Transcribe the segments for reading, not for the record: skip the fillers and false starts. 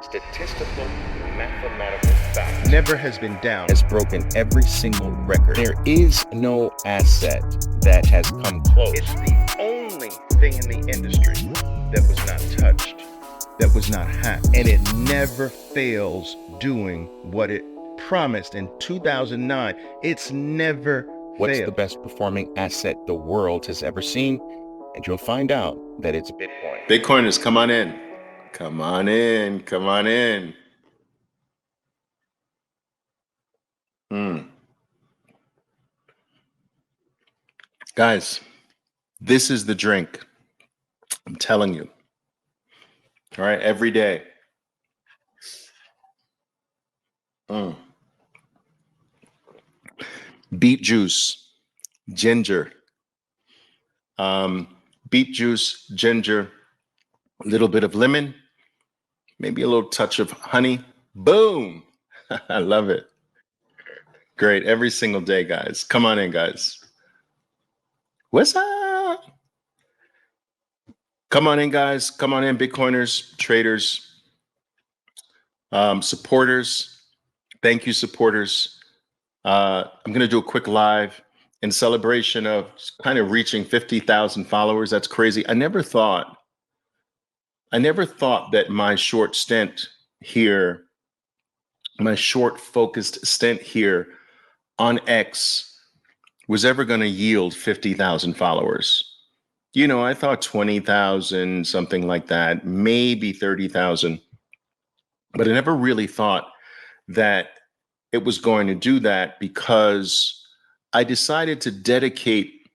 statistical, mathematical fact never has been down. has broken every single record. There is no asset that has come close. It's the only thing in the industry that was not touched, that was not hacked, and it never fails doing what it promised in 2009. It's never What's failed. the best performing asset the world has ever seen? And you'll find out that it's Bitcoin. Bitcoiners, come on in. Come on in. Come on in. Guys, this is the drink. I'm telling you. All right, every day. Beet juice, ginger, beet juice, ginger, a little bit of lemon, maybe a little touch of honey. Boom! I love it. Great. Every single day, guys. Come on in, guys. What's up? Come on in, guys. Come on in, Bitcoiners, traders, supporters. Thank you, supporters. I'm going to do a quick live in celebration of kind of reaching 50,000 followers. That's crazy. I never thought that my short stint here, my short focused stint here on X was ever going to yield 50,000 followers. You know, I thought 20,000, something like that, maybe 30,000. But I never really thought that it was going to do that, because I decided to dedicate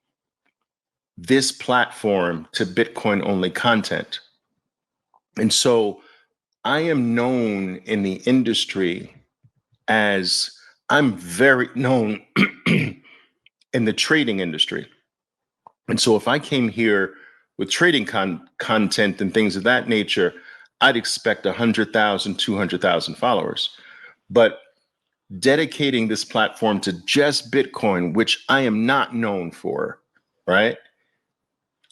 this platform to Bitcoin only content. And so I am known in the industry as, I'm very known in the trading industry. And so if I came here with trading content and things of that nature, I'd expect 100,000, 200,000 followers. But dedicating this platform to just Bitcoin, which I am not known for, right?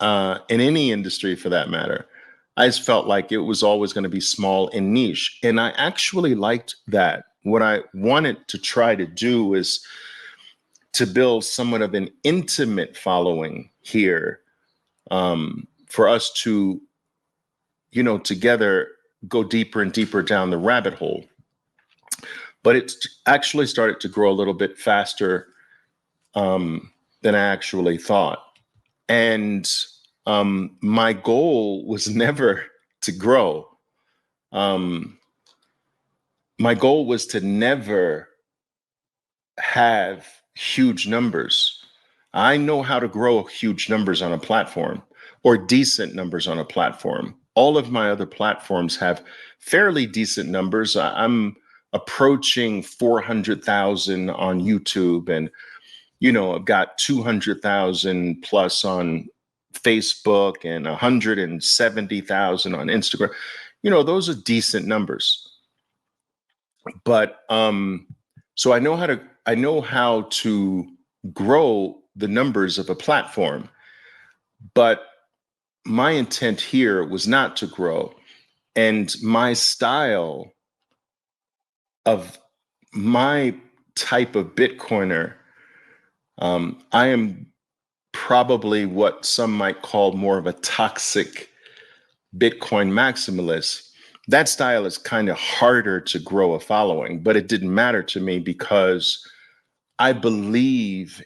In any industry for that matter, I just felt like it was always going to be small and niche. And I actually liked that. What I wanted to try to do is to build somewhat of an intimate following here, for us to, you know, together go deeper and deeper down the rabbit hole. But it's actually started to grow a little bit faster than I actually thought. And my goal was never to grow. My goal was to never have huge numbers. I know how to grow huge numbers on a platform, or decent numbers on a platform. All of my other platforms have fairly decent numbers. I'm approaching 400,000 on YouTube, and, you know, I've got 200,000 plus on Facebook and 170,000 on Instagram. You know, those are decent numbers. But so I know how to grow the numbers of a platform. But my intent here was not to grow. And my style of my type of Bitcoiner, I am probably what some might call more of a toxic Bitcoin maximalist. That style is kind of harder to grow a following, but it didn't matter to me because I believe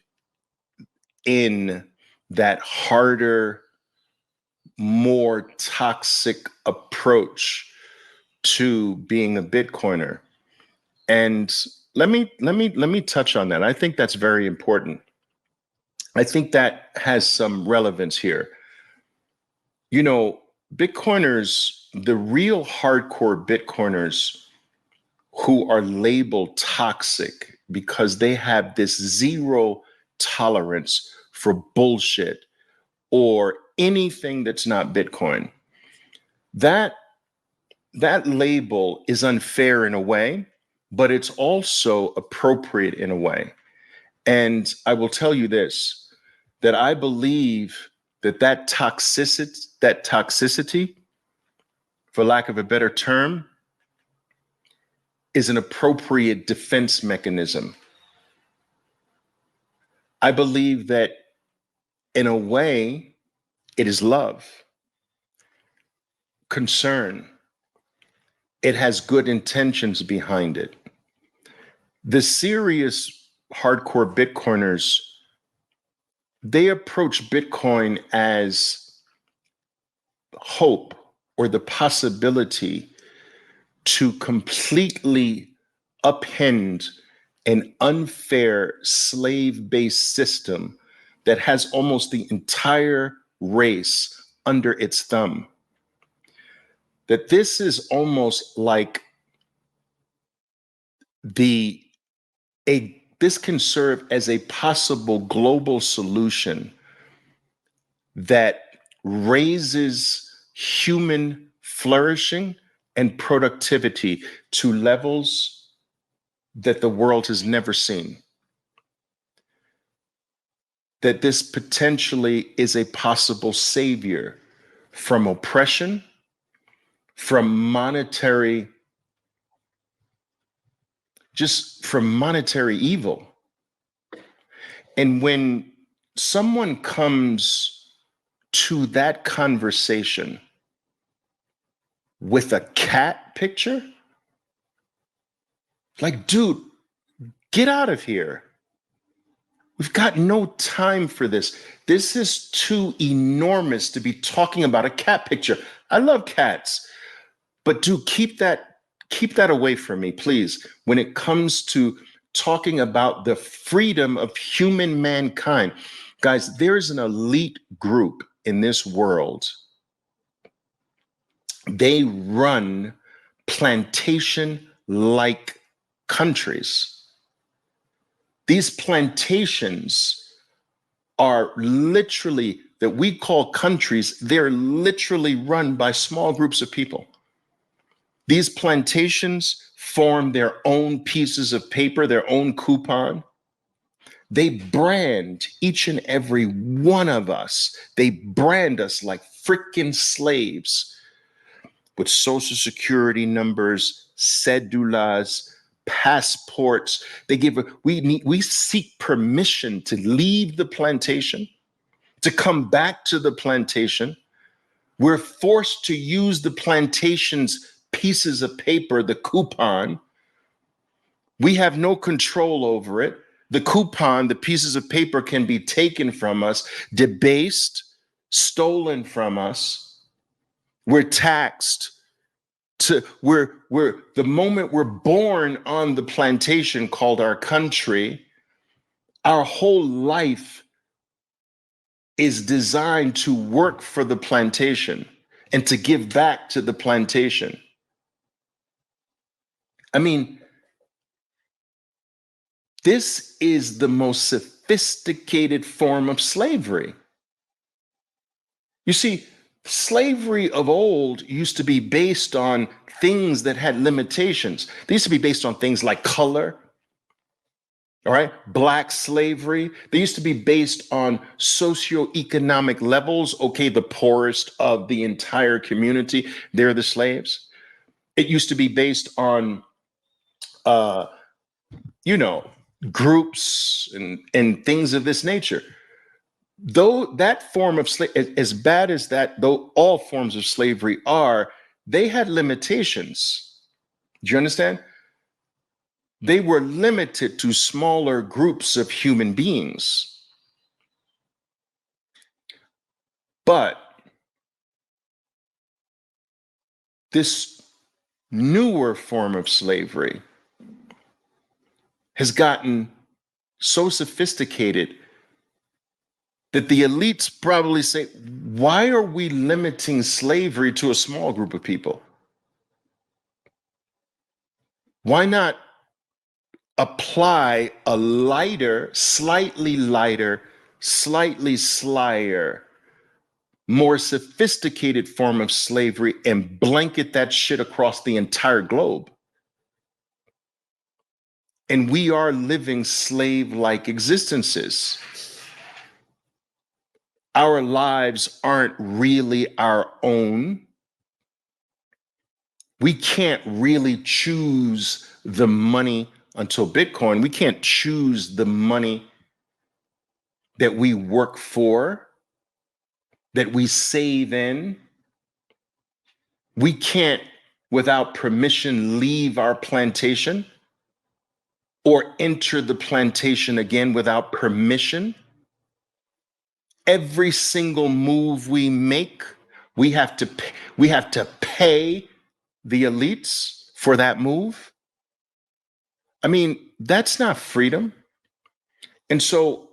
in that harder, more toxic approach to being a Bitcoiner. And let me touch on that. I think that's very important. I think that has some relevance here. You know, Bitcoiners, the real hardcore Bitcoiners who are labeled toxic because they have this zero tolerance for bullshit or anything that's not Bitcoin. That label is unfair in a way, but it's also appropriate in a way. And I will tell you this, that I believe that toxicity, for lack of a better term, is an appropriate defense mechanism. I believe that in a way, it is love, concern. It has good intentions behind it. The serious hardcore Bitcoiners, they approach Bitcoin as hope or the possibility to completely upend an unfair slave-based system that has almost the entire race under its thumb. That this is almost like this can serve as a possible global solution that raises human flourishing and productivity to levels that the world has never seen. That this potentially is a possible savior from oppression, from monetary evil. And when someone comes to that conversation with a cat picture, like, dude, get out of here. We've got no time for this. This is too enormous to be talking about a cat picture. I love cats, but dude, keep that away from me, please, when it comes to talking about the freedom of human mankind. Guys, there's an elite group in this world. They run plantation-like countries. These plantations are literally, that we call countries, they're literally run by small groups of people. These plantations form their own pieces of paper, their own coupon. They brand each and every one of us. They brand us like freaking slaves with social security numbers, cedulas, passports. We seek permission to leave the plantation, to come back to the plantation. We're forced to use the plantation's pieces of paper, the coupon. We have no control over it. The coupon, the pieces of paper can be taken from us, debased, stolen from us. We're taxed. We're the moment we're born on the plantation called our country, our whole life is designed to work for the plantation and to give back to the plantation. I mean, this is the most sophisticated form of slavery. You see, slavery of old used to be based on things that had limitations. They used to be based on things like color, all right? Black slavery. They used to be based on socioeconomic levels. Okay, the poorest of the entire community, they're the slaves. It used to be based on, groups and things of this nature. Though that form of slavery, as bad as that, though all forms of slavery are, they had limitations. Do you understand? They were limited to smaller groups of human beings. But this newer form of slavery has gotten so sophisticated that the elites probably say, why are we limiting slavery to a small group of people? Why not apply a lighter, slightly slyer, more sophisticated form of slavery and blanket that shit across the entire globe? And we are living slave-like existences. Our lives aren't really our own. We can't really choose the money until Bitcoin. We can't choose the money that we work for, that we save in. We can't, without permission, leave our plantation or enter the plantation again without permission. Every single move we make, we have to pay the elites for that move. I mean, that's not freedom. And so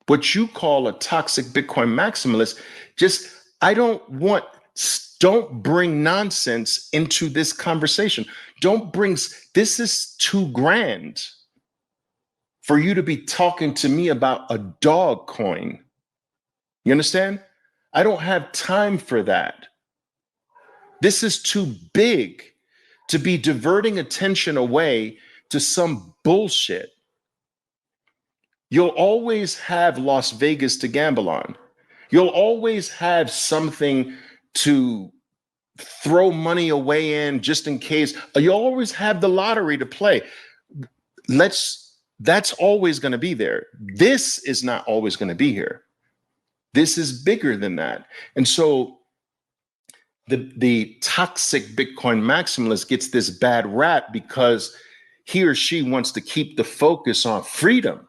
what you call a toxic Bitcoin maximalist, don't bring nonsense into this conversation. This is too grand for you to be talking to me about a dog coin. You understand? I don't have time for that. This is too big to be diverting attention away to some bullshit. You'll always have Las Vegas to gamble on. You'll always have something to throw money away in just in case. You'll always have the lottery to play. That's always going to be there. This is not always going to be here. This is bigger than that. And so the toxic Bitcoin maximalist gets this bad rap because he or she wants to keep the focus on freedom,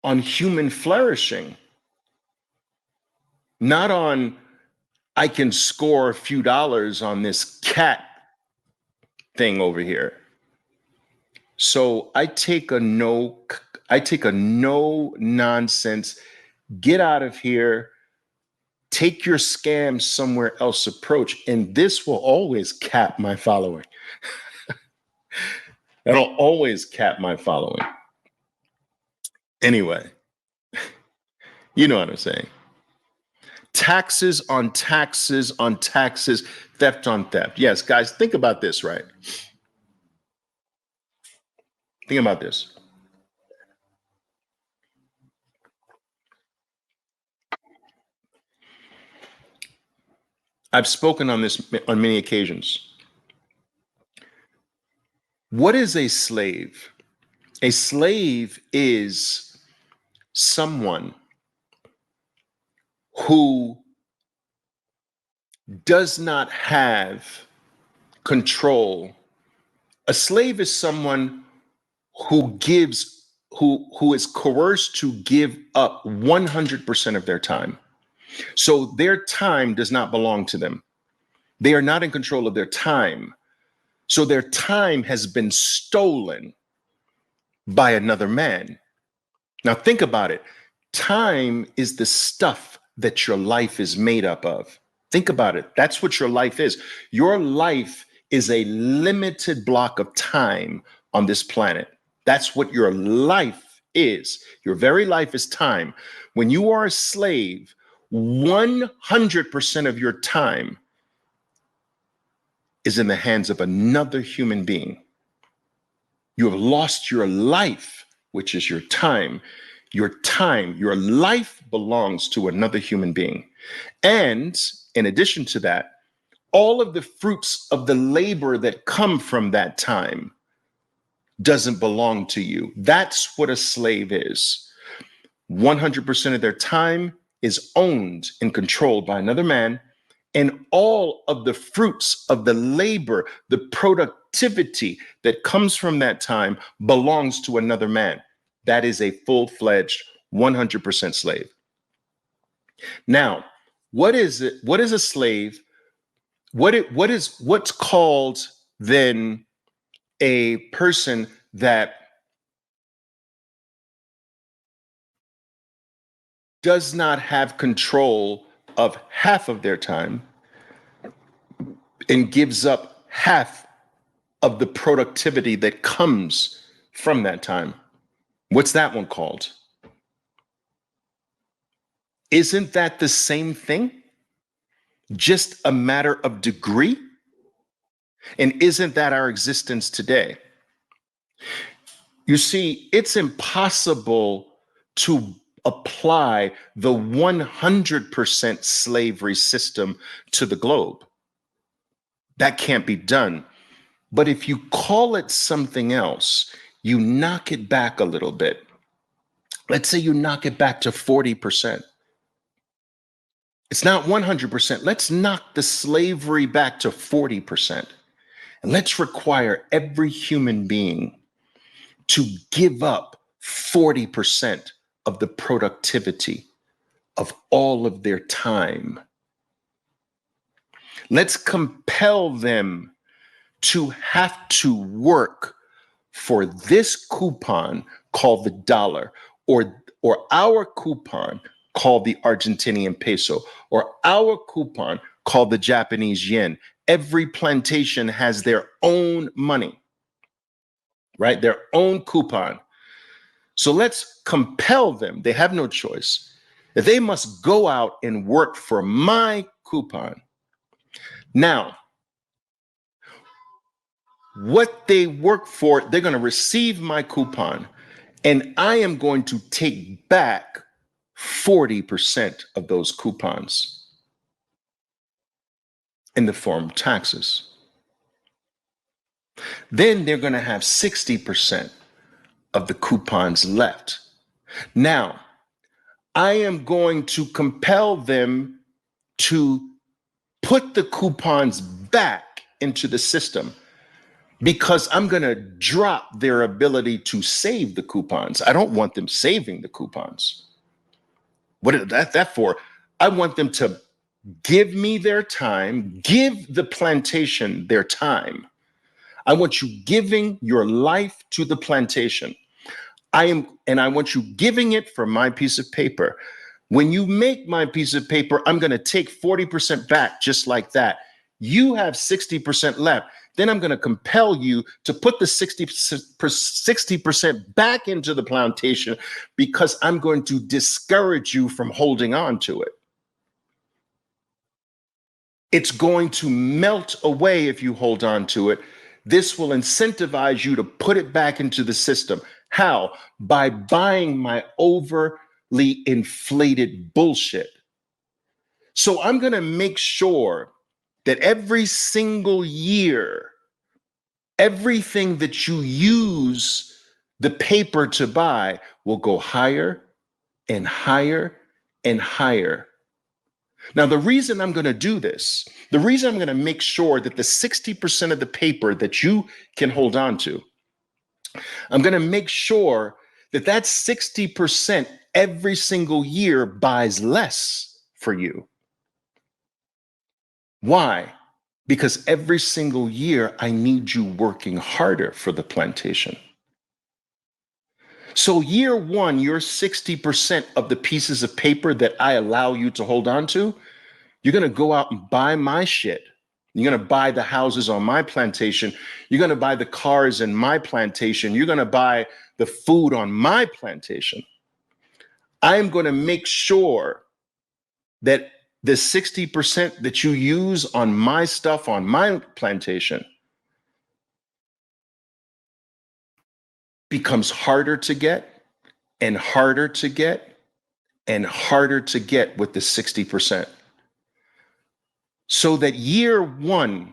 on human flourishing, not on I can score a few dollars on this cat thing over here. So I take a no nonsense, get out of here, take your scam somewhere else approach, and this will always cap my following. That'll always cap my following. Anyway, you know what I'm saying. Taxes on taxes on taxes, theft on theft. Yes, guys, think about this, right? Think about this. I've spoken on this on many occasions. What is a slave? A slave is someone who does not have control. A slave is someone who is coerced to give up 100% of their time. So their time does not belong to them. They are not in control of their time. So their time has been stolen by another man. Now think about it. Time is the stuff that your life is made up of. Think about it. That's what your life is. Your life is a limited block of time on this planet. That's what your life is. Your very life is time. When you are a slave, 100% of your time is in the hands of another human being. You have lost your life, which is your time. Your time, your life belongs to another human being. And in addition to that, all of the fruits of the labor that come from that time doesn't belong to you. That's what a slave is. 100% of their time is owned and controlled by another man, and all of the fruits of the labor, the productivity that comes from that time belongs to another man. That is a full-fledged 100% slave. Now, what is it? What is a slave? What's called then a person that does not have control of half of their time and gives up half of the productivity that comes from that time? What's that one called? Isn't that the same thing? Just a matter of degree? And isn't that our existence today? You see, it's impossible to apply the 100% slavery system to the globe. That can't be done. But if you call it something else, you knock it back a little bit. Let's say you knock it back to 40%. It's not 100%. Let's knock the slavery back to 40%. And let's require every human being to give up 40% of the productivity of all of their time. Let's compel them to have to work for this coupon called the dollar, or our coupon called the Argentinian peso, or our coupon called the Japanese yen. Every plantation has their own money, right? Their own coupon. So let's compel them. They have no choice. They must go out and work for my coupon. Now, what they work for, they're going to receive my coupon, and I am going to take back 40% of those coupons in the form of taxes. Then they're going to have 60% of the coupons left. Now, I am going to compel them to put the coupons back into the system, because I'm going to drop their ability to save the coupons. I don't want them saving the coupons. What is that for? I want them to give me their time, give the plantation their time. I want you giving your life to the plantation. I want you giving it for my piece of paper. When you make my piece of paper, I'm going to take 40% back just like that. You have 60% left. Then I'm going to compel you to put the 60% back into the plantation, because I'm going to discourage you from holding on to it. It's going to melt away if you hold on to it. This will incentivize you to put it back into the system. How? By buying my overly inflated bullshit. So I'm going to make sure that every single year, everything that you use the paper to buy will go higher and higher and higher. Now, the reason I'm going to do this, the reason I'm going to make sure that the 60% of the paper that you can hold on to, I'm going to make sure that that 60% every single year buys less for you. Why? Because every single year I need you working harder for the plantation. So year one, your 60% of the pieces of paper that I allow you to hold on to, you're going to go out and buy my shit. You're going to buy the houses on my plantation. You're going to buy the cars in my plantation. You're going to buy the food on my plantation. I'm going to make sure that the 60% that you use on my stuff on my plantation becomes harder to get and harder to get and harder to get with the 60%. So that year one,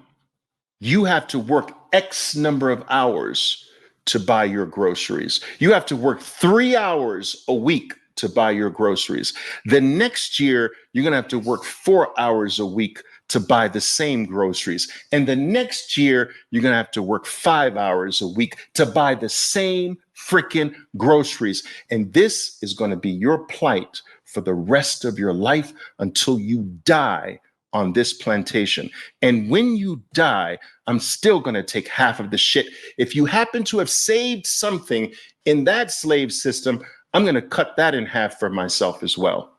you have to work X number of hours to buy your groceries. You have to work 3 hours a week to buy your groceries. The next year, you're going to have to work 4 hours a week to buy the same groceries. And the next year, you're going to have to work 5 hours a week to buy the same freaking groceries. And this is going to be your plight for the rest of your life until you die on this plantation. And when you die, I'm still going to take half of the shit. If you happen to have saved something in that slave system, I'm going to cut that in half for myself as well.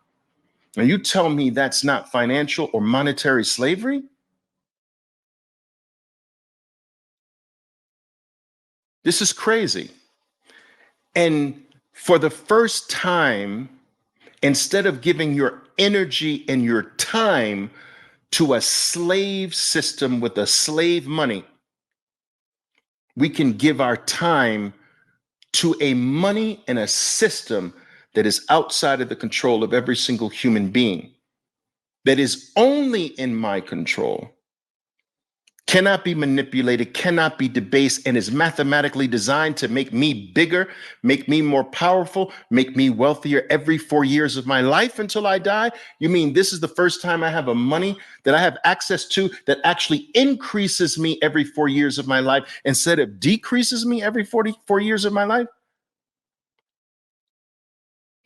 Now, you tell me that's not financial or monetary slavery? This is crazy. And for the first time, instead of giving your energy and your time to a slave system with a slave money, we can give our time to a money and a system that is outside of the control of every single human being, that is only in my control cannot be manipulated, cannot be debased, and is mathematically designed to make me bigger, make me more powerful, make me wealthier every 4 years of my life until I die? You mean this is the first time I have a money that I have access to that actually increases me every 4 years of my life instead of decreases me every 44 years of my life?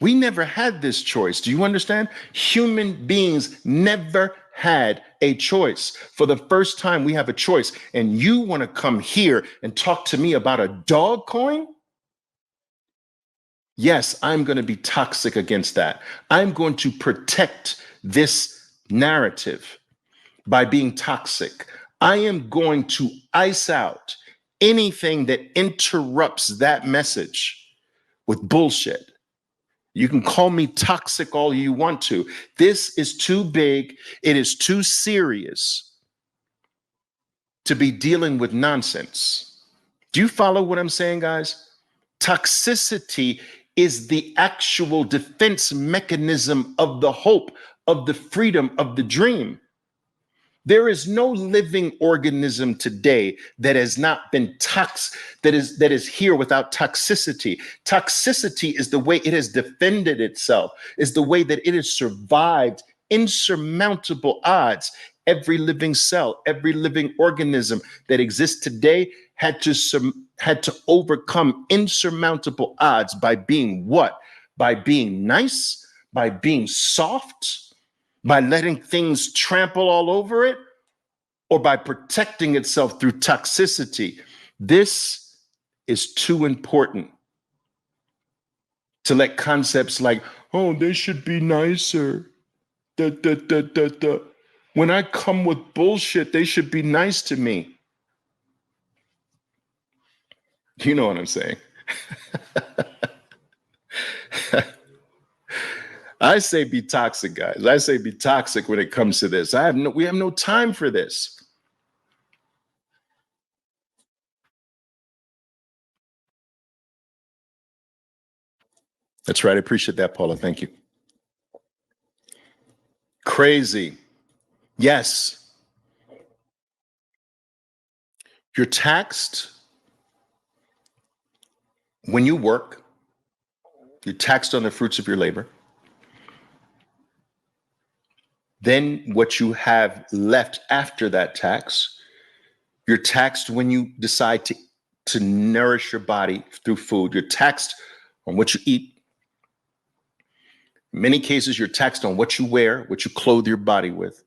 We never had this choice. Do you understand? Human beings never had a choice. For the first time, we have a choice. And you want to come here and talk to me about a dog coin? Yes, I'm going to be toxic against that. I'm going to protect this narrative by being toxic. I am going to ice out anything that interrupts that message with bullshit. You can call me toxic all you want to. This is too big. It is too serious to be dealing with nonsense. Do you follow what I'm saying, guys? Toxicity is the actual defense mechanism of the hope, of the freedom, of the dream. There is no living organism today that has not been that is here without toxicity. Toxicity is the way it has defended itself, is the way that it has survived insurmountable odds. Every living cell, every living organism that exists today had to overcome insurmountable odds by being what? By being nice, by being soft, by letting things trample all over it, or by protecting itself through toxicity. This is too important to let concepts like, oh, they should be nicer. When I come with bullshit, they should be nice to me. You know what I'm saying? I say be toxic, guys. I say be toxic when it comes to this. We have no time for this. That's right. I appreciate that, Paula. Thank you. Crazy. Yes. You're taxed when you work. You're taxed on the fruits of your labor. Then what you have left after that tax, you're taxed when you decide to nourish your body through food. You're taxed on what you eat. In many cases, you're taxed on what you wear, what you clothe your body with.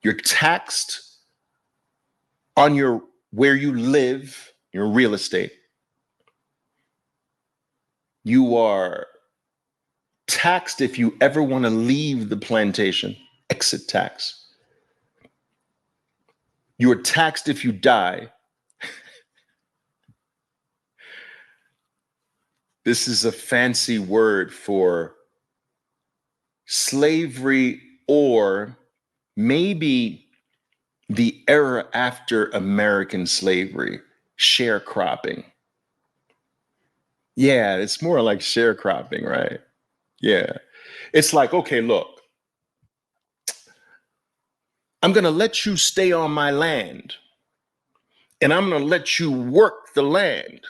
You're taxed on where you live, your real estate. You are taxed if you ever want to leave the plantation, exit tax. You are taxed if you die. This is a fancy word for slavery, or maybe the era after American slavery, sharecropping. Yeah, it's more like sharecropping, right? Yeah. It's like, okay, look, I'm going to let you stay on my land, and I'm going to let you work the land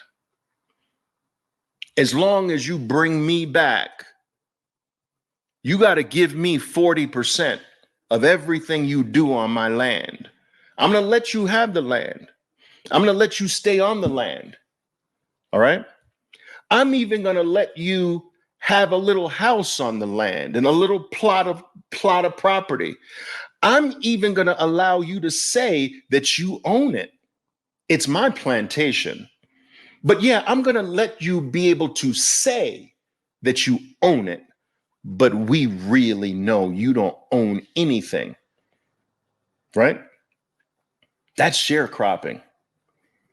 as long as you bring me back. You got to give me 40% of everything you do on my land. I'm going to let you have the land. I'm going to let you stay on the land. All right. I'm even going to let you have a little house on the land and a little plot of property. I'm even going to allow you to say that you own it. It's my plantation. But yeah, I'm going to let you be able to say that you own it. But we really know you don't own anything, right? That's sharecropping.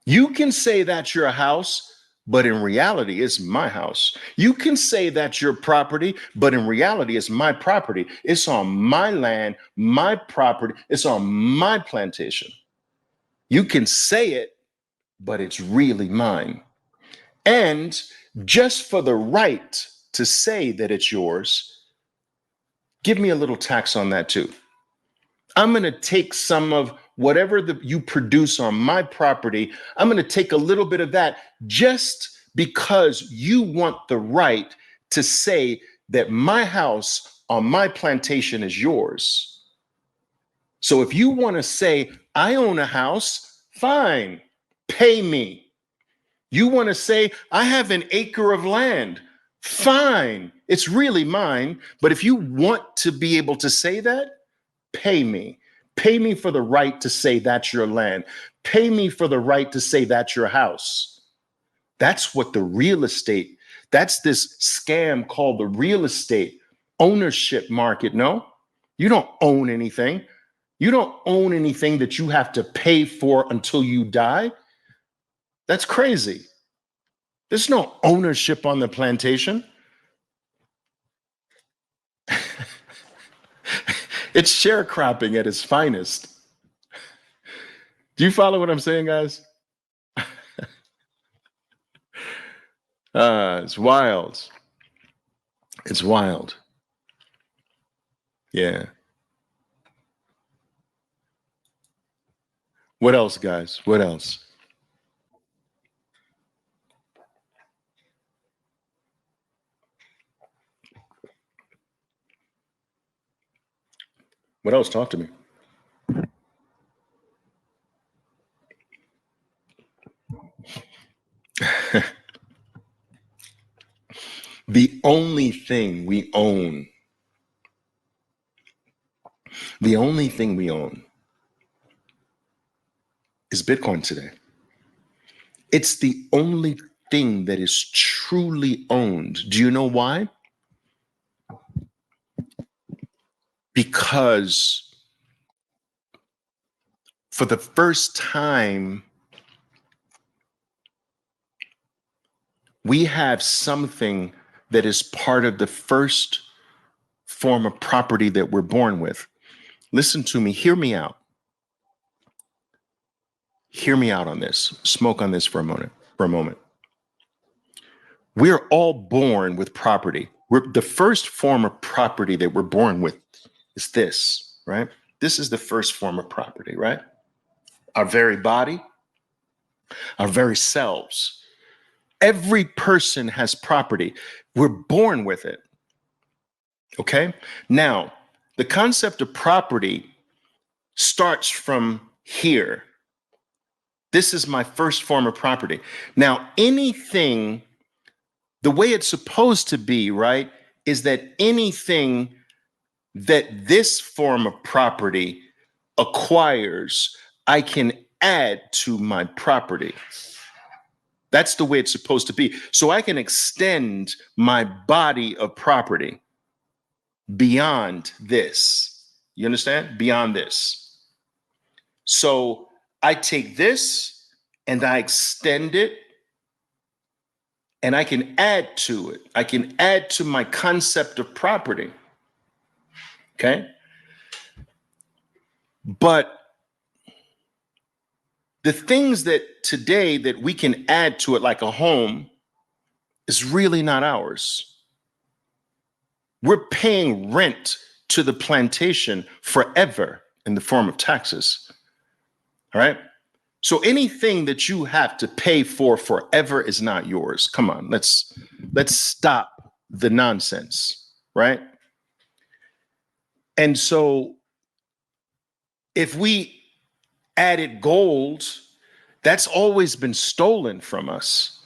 You can say that's your house, but in reality, it's my house. You can say that's your property, but in reality, it's my property. It's on my land, my property. It's on my plantation. You can say it, but it's really mine. And just for the right to say that it's yours, give me a little tax on that too. I'm going to take some of whatever you produce on my property, I'm going to take a little bit of that just because you want the right to say that my house on my plantation is yours. So if you want to say, I own a house, fine, pay me. You want to say, I have an acre of land, fine, it's really mine. But if you want to be able to say that, pay me. Pay me for the right to say that's your land. Pay me for the right to say that's your house. That's what the real estate, that's this scam called the real estate ownership market. No, you don't own anything. You don't own anything that you have to pay for until you die. That's crazy. There's no ownership on the plantation. It's sharecropping at its finest. Do you follow what I'm saying, guys? It's wild. It's wild. Yeah. What else, guys? What else? What else? Talk to me. The only thing we own, is Bitcoin today. It's the only thing that is truly owned. Do you know why? Because for the first time, we have something that is part of the first form of property that we're born with. Listen to me, hear me out. Hear me out on this. Smoke on this for a moment. We're all born with property. The first form of property that we're born with is this, right? This is the first form of property, right? Our very body, our very selves. Every person has property. We're born with it. Okay? Now, the concept of property starts from here. This is my first form of property. Now, anything, the way it's supposed to be, right, is that anything that this form of property acquires, I can add to my property. That's the way it's supposed to be. So I can extend my body of property beyond this. You understand? Beyond this. So I take this and I extend it and I can add to it. I can add to my concept of property. Okay? But the things that today that we can add to it, like a home, is really not ours. We're paying rent to the plantation forever in the form of taxes. All right? So anything that you have to pay for forever is not yours. Come on, let's stop the nonsense, right? And so if we added gold, that's always been stolen from us,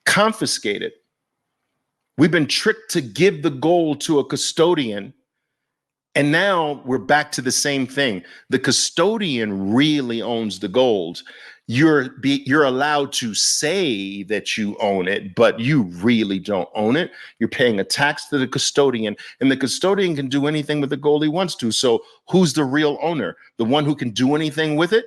confiscated. We've been tricked to give the gold to a custodian. And now we're back to the same thing. The custodian really owns the gold. You're allowed to say that you own it, but you really don't own it. You're paying a tax to the custodian, and the custodian can do anything with the gold he wants to. So who's the real owner? The one who can do anything with it,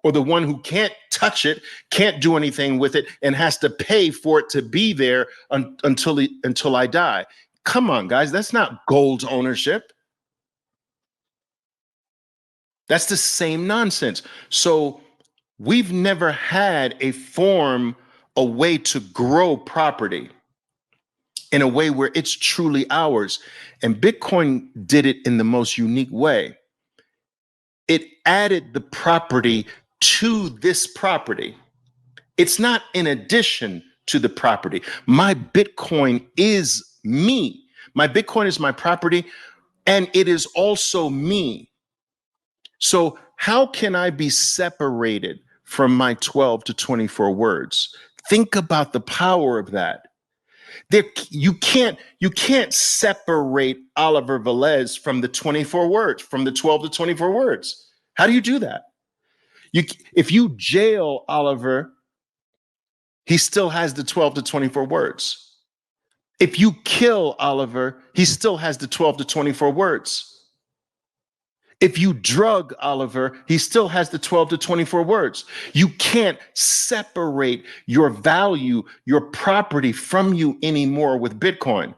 or the one who can't touch it, can't do anything with it, and has to pay for it to be there until I die? Come on, guys, that's not gold ownership. That's the same nonsense. So we've never had a way to grow property in a way where it's truly ours. And Bitcoin did it in the most unique way. it added the property to this property. It's not in addition to the property. My Bitcoin is me. My Bitcoin is my property, and it is also me. So how can I be separated from my 12 to 24 words? Think about the power of that. You can't separate Oliver Velez from the 24 words, from the 12 to 24 words. How do you do that? If you jail Oliver, he still has the 12 to 24 words. If you kill Oliver, he still has the 12 to 24 words. If you drug Oliver, he still has the 12 to 24 words. You can't separate your value, your property from you anymore with Bitcoin.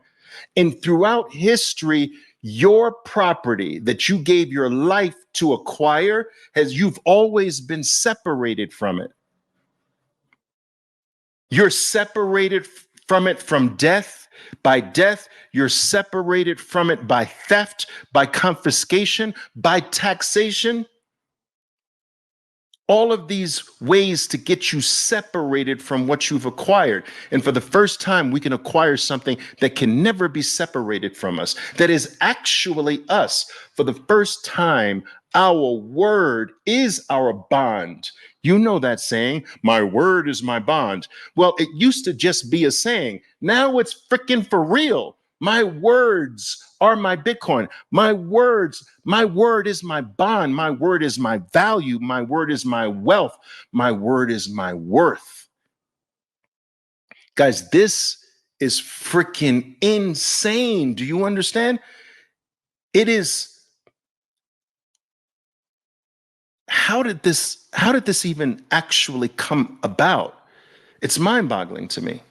And throughout history, your property that you gave your life to acquire, you've always been separated from it. You're separated from it from death. By death, you're separated from it by theft, by confiscation, by taxation. All of these ways to get you separated from what you've acquired. And for the first time, we can acquire something that can never be separated from us, that is actually us. For the first time, our word is our bond. You know that saying, my word is my bond. Well, it used to just be a saying. Now it's freaking for real. My words are my Bitcoin. My word is my bond. My word is my value. My word is my wealth. My word is my worth. Guys, this is freaking insane. Do you understand? It is. How did this even actually come about? It's mind-boggling to me.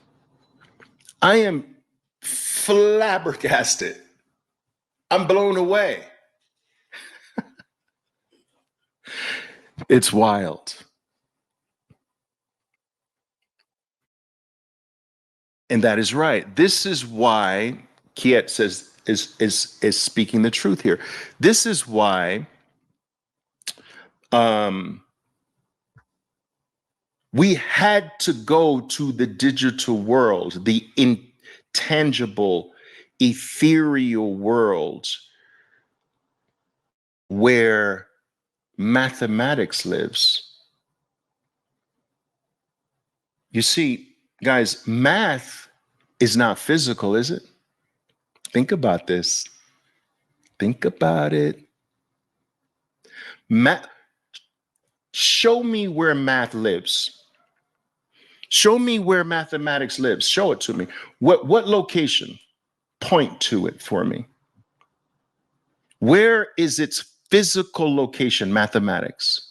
I am flabbergasted. I'm blown away. It's wild. And that is right. This is why Kiet says is speaking the truth here. This is why we had to go to the digital world, the intangible, ethereal world where mathematics lives. You see, guys, math is not physical, is it? Think about this. Think about it. Show me where math lives. Show me where mathematics lives. Show it to me. What location? Point to it for me. Where is its physical location, mathematics?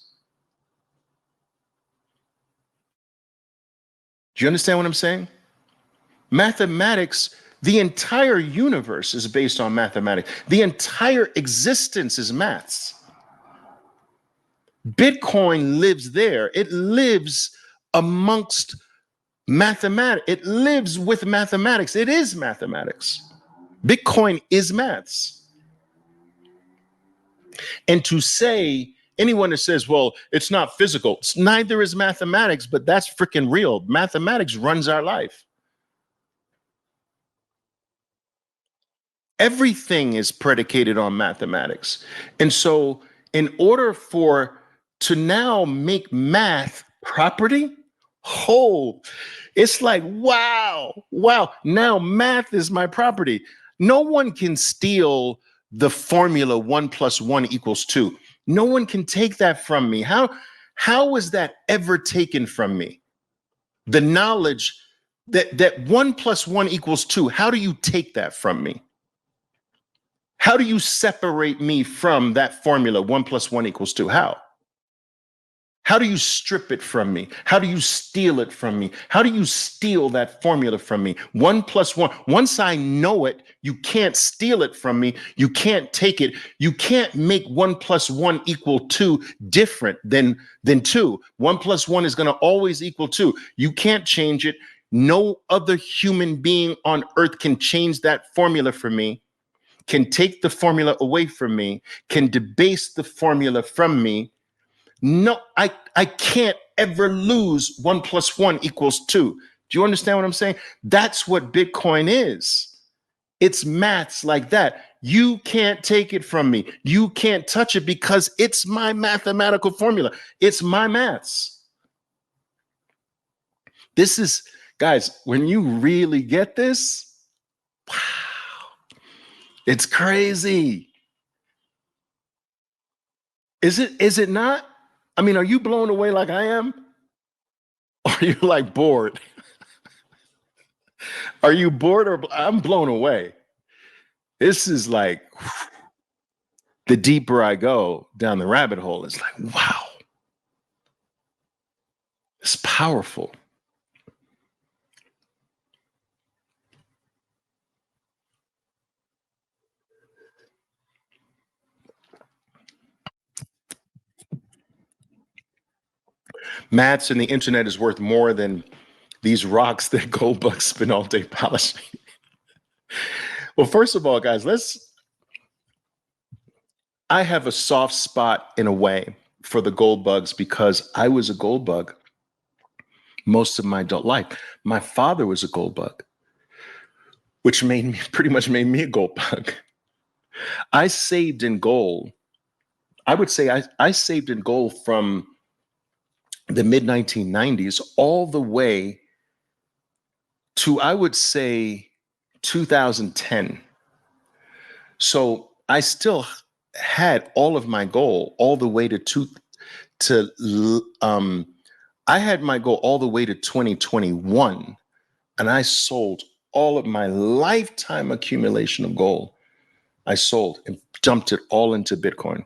Do you understand what I'm saying? Mathematics, the entire universe is based on mathematics. The entire existence is maths. Bitcoin lives there. It lives amongst mathematics. It lives with mathematics. It is mathematics. Bitcoin is maths. And to say, anyone that says, well, it's not physical, neither is mathematics, but that's freaking real. Mathematics runs our life. Everything is predicated on mathematics. And so in order to now make math property, it's like, wow. Now math is my property. No one can steal the formula 1 + 1 = 2. No one can take that from me. How was that ever taken from me? The knowledge that 1 + 1 = 2, how do you take that from me? How do you separate me from that formula 1 + 1 = 2? How do you strip it from me? How do you steal it from me? How do you steal that formula from me? 1 + 1. Once I know it, you can't steal it from me. You can't take it. You can't make 1 + 1 = 2 different than 2. 1 + 1 is going to always equal 2. You can't change it. No other human being on earth can change that formula for me. can take the formula away from me, can debase the formula from me. No, I can't ever lose 1 + 1 = 2. Do you understand what I'm saying? That's what Bitcoin is. It's maths like that. You can't take it from me. You can't touch it because it's my mathematical formula. It's my maths. This is, guys, when you really get this, wow, it's crazy. Is it not? I mean, are you blown away like I am? Or are you like bored? Are you bored or I'm blown away? This is like, the deeper I go down the rabbit hole, it's like, wow, it's powerful. Maths and the internet is worth more than these rocks that gold bugs spend all day polishing. Well, first of all, guys, I have a soft spot in a way for the gold bugs because I was a gold bug most of my adult life. My father was a gold bug, which pretty much made me a gold bug. I saved in gold. I would say I saved in gold from the mid 1990s all the way to, I would say, 2010. So I still had all of my goal all the way I had my goal all the way to 2021, and I sold all of my lifetime accumulation of gold. I sold and dumped it all into Bitcoin.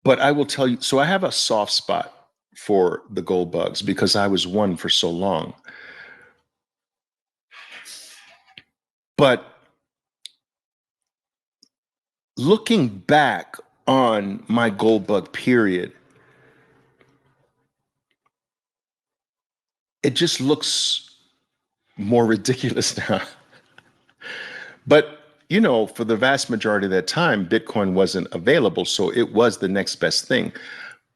But I will tell you, so I have a soft spot for the gold bugs because I was one for so long. But looking back on my gold bug period, it just looks more ridiculous now. But, you know, for the vast majority of that time, Bitcoin wasn't available. So it was the next best thing.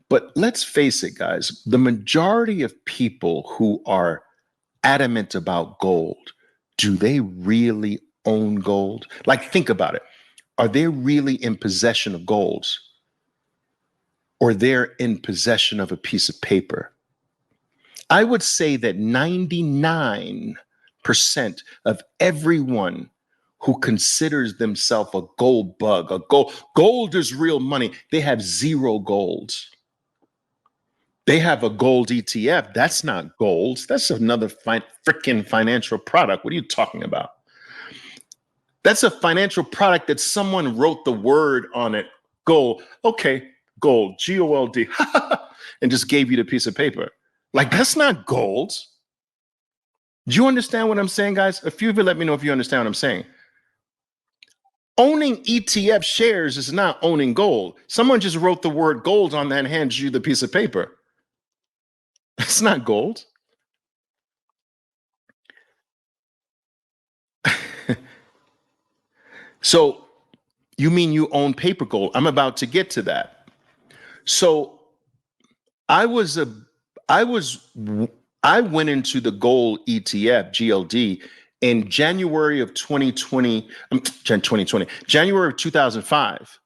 But let's face it, guys, the majority of people who are adamant about gold, do they really own gold? Like, think about it. Are they really in possession of gold? Or they're in possession of a piece of paper? I would say that 99% of everyone who considers themselves a gold bug, gold is real money, they have zero gold. They have a gold ETF. That's not gold. That's another freaking financial product. What are you talking about? That's a financial product that someone wrote the word on it, gold. Okay, gold, G-O-L-D, and just gave you the piece of paper. Like, that's not gold. Do you understand what I'm saying, guys? A few of you let me know if you understand what I'm saying. Owning ETF shares is not owning gold. Someone just wrote the word gold on that and hands you the piece of paper. It's not gold. So you mean you own paper gold? I'm about to get to that. So I went into the gold ETF, GLD, in January of 2020, January of 2005.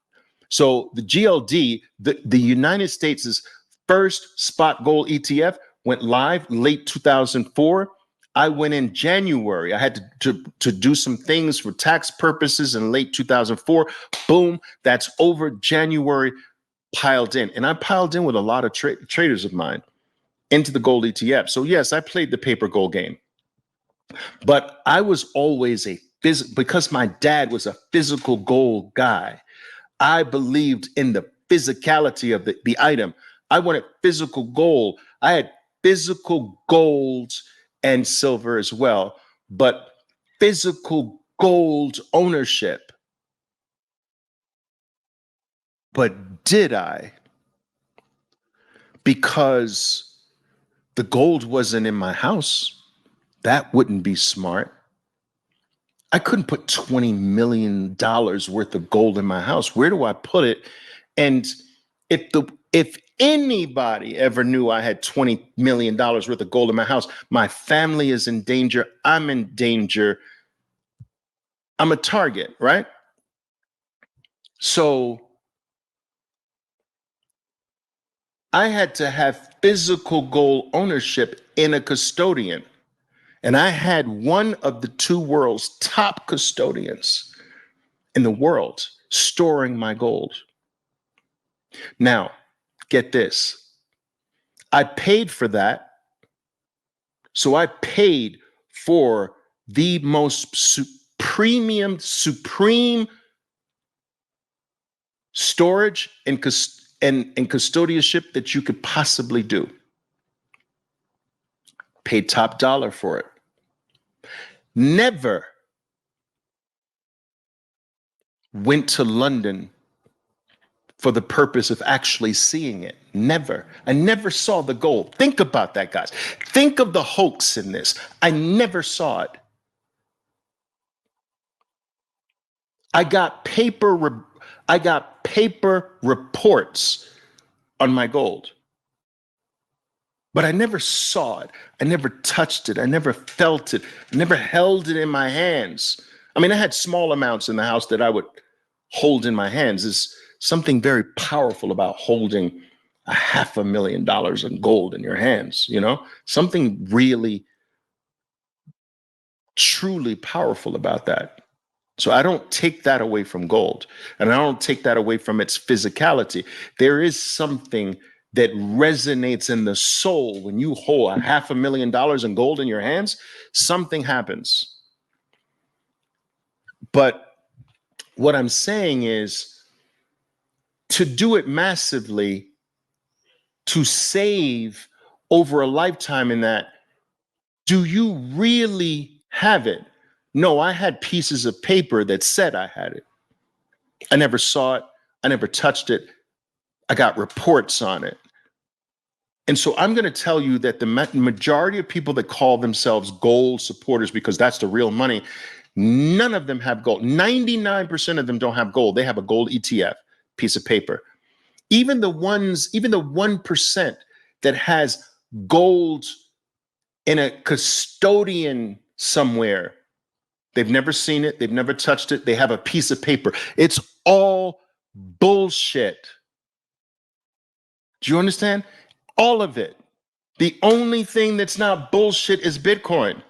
So the GLD, the United States' first spot gold ETF, went live late 2004. I went in January. I had to do some things for tax purposes in late 2004. Boom, that's over. January piled in. And I piled in with a lot of traders of mine into the gold ETF. So yes, I played the paper gold game. But I was always because my dad was a physical gold guy. I believed in the physicality of the item. I wanted physical gold. I had physical gold and silver as well, but physical gold ownership. But did I? Because the gold wasn't in my house. That wouldn't be smart. I couldn't put $20 million worth of gold in my house. Where do I put it? And if anybody ever knew I had $20 million worth of gold in my house, my family is in danger. I'm in danger. I'm a target, right? So I had to have physical gold ownership in a custodian. And I had one of the two world's top custodians in the world storing my gold. Now, get this. I paid for that. So I paid for the most supreme storage and custodianship that you could possibly do. Paid top dollar for it. Never went to London for the purpose of actually seeing it. Never. I never saw the gold. Think about that, guys. Think of the hoax in this. I never saw it. I got paper reports on my gold. But I never saw it. I never touched it. I never felt it. I never held it in my hands. I mean, I had small amounts in the house that I would hold in my hands. There's something very powerful about holding $500,000 in gold in your hands, you know? Something really, truly powerful about that. So I don't take that away from gold, and I don't take that away from its physicality. There is something that resonates in the soul when you hold $500,000 in gold in your hands. Something happens. But what I'm saying is, to do it massively, to save over a lifetime in that, do you really have it? No, I had pieces of paper that said I had it. I never saw it. I never touched it. I got reports on it. And so I'm going to tell you that the majority of people that call themselves gold supporters, because that's the real money, none of them have gold. 99% of them don't have gold. They have a gold ETF, piece of paper. Even the 1% that has gold in a custodian somewhere, they've never seen it. They've never touched it. They have a piece of paper. It's all bullshit. Do you understand? All of it. The only thing that's not bullshit is Bitcoin,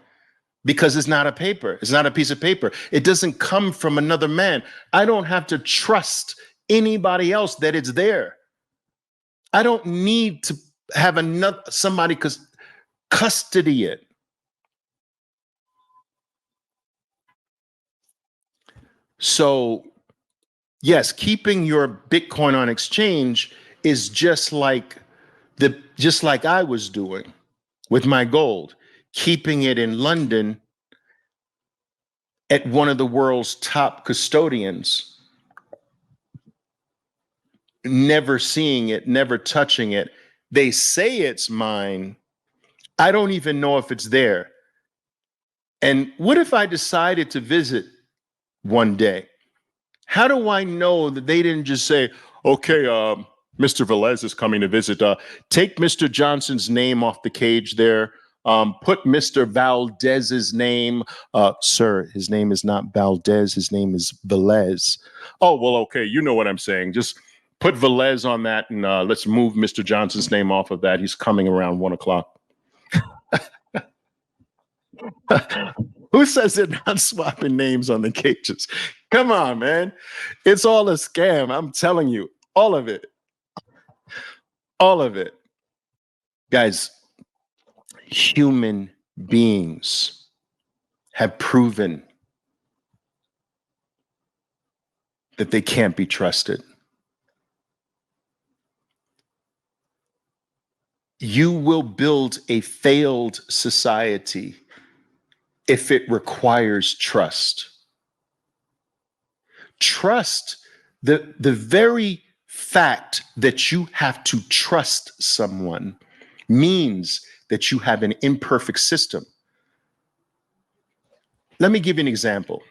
because it's not a paper. It's not a piece of paper. It doesn't come from another man. I don't have to trust anybody else that it's there. I don't need to have somebody custody it. So, yes, keeping your Bitcoin on exchange is just like I was doing with my gold, keeping it in London at one of the world's top custodians, never seeing it, never touching it. They say it's mine. I don't even know if it's there. And what if I decided to visit one day? How do I know that they didn't just say, okay, Mr. Velez is coming to visit. Take Mr. Johnson's name off the cage there. Put Mr. Valdez's name. Sir, his name is not Valdez. His name is Velez. Oh, well, okay. You know what I'm saying. Just put Velez on that, and let's move Mr. Johnson's name off of that. He's coming around 1 o'clock. Who says they're not swapping names on the cages? Come on, man. It's all a scam. I'm telling you, all of it. All of it. Guys, human beings have proven that they can't be trusted. You will build a failed society if it requires trust. Trust, the very fact that you have to trust someone means that you have an imperfect system. let me give you an example.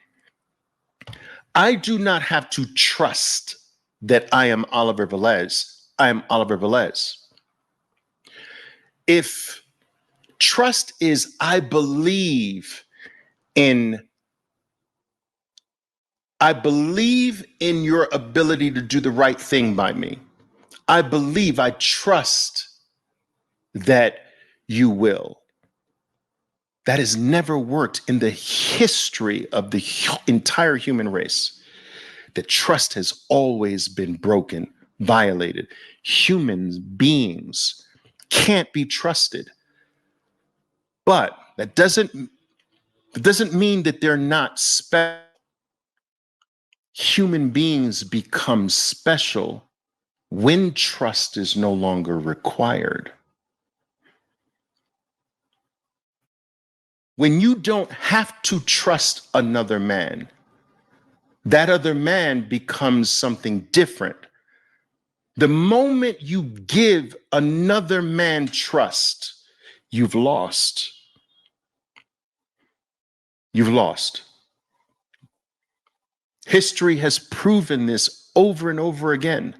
I do not have to trust that I am Oliver Velez. I am Oliver Velez. If trust is I believe in your ability to do the right thing by me. I trust that you will. That has never worked in the history of the entire human race. The trust has always been broken, violated. Human beings can't be trusted. But that doesn't mean that they're not special. Human beings become special when trust is no longer required. When you don't have to trust another man, that other man becomes something different. The moment you give another man trust, you've lost. You've lost. History has proven this over and over again,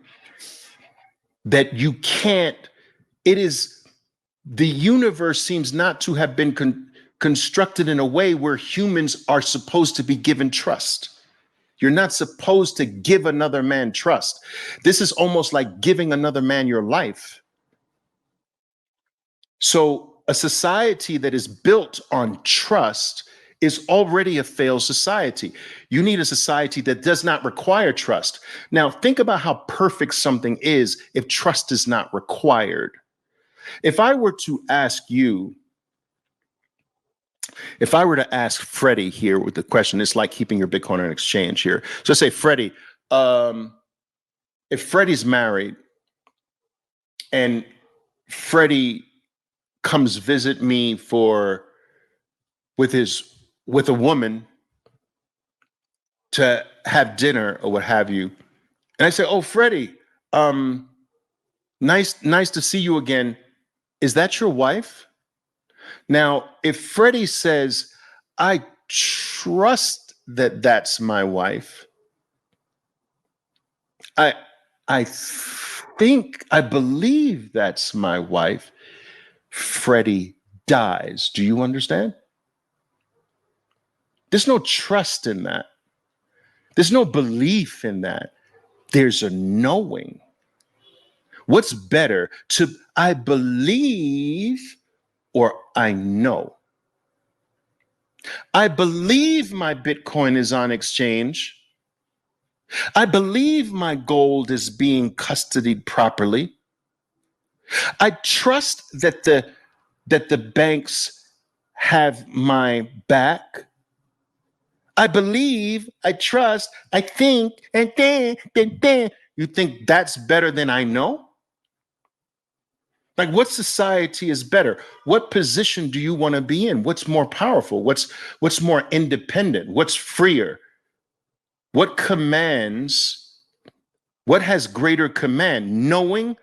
that you can't, the universe seems not to have been constructed in a way where humans are supposed to be given trust. You're not supposed to give another man trust. This is almost like giving another man your life. So a society that is built on trust is already a failed society. You need a society that does not require trust. Now, think about how perfect something is if trust is not required. If I were to ask Freddie here with the question, it's like keeping your Bitcoin on exchange here. So say, Freddie, if Freddie's married and Freddie comes visit me with a woman to have dinner or what have you, and I say, "Oh, Freddie, nice to see you again. Is that your wife?" Now, if Freddie says, "I trust that that's my wife. I believe that's my wife," Freddie dies. Do you understand? There's no trust in that. There's no belief in that. There's a knowing. What's better, I believe or I know? I believe my Bitcoin is on exchange. I believe my gold is being custodied properly. I trust that the banks have my back. I believe, I trust, I think, and then. You think that's better than I know? Like, what society is better? What position do you want to be in? What's more powerful? What's more independent? What's freer? What has greater command? Knowing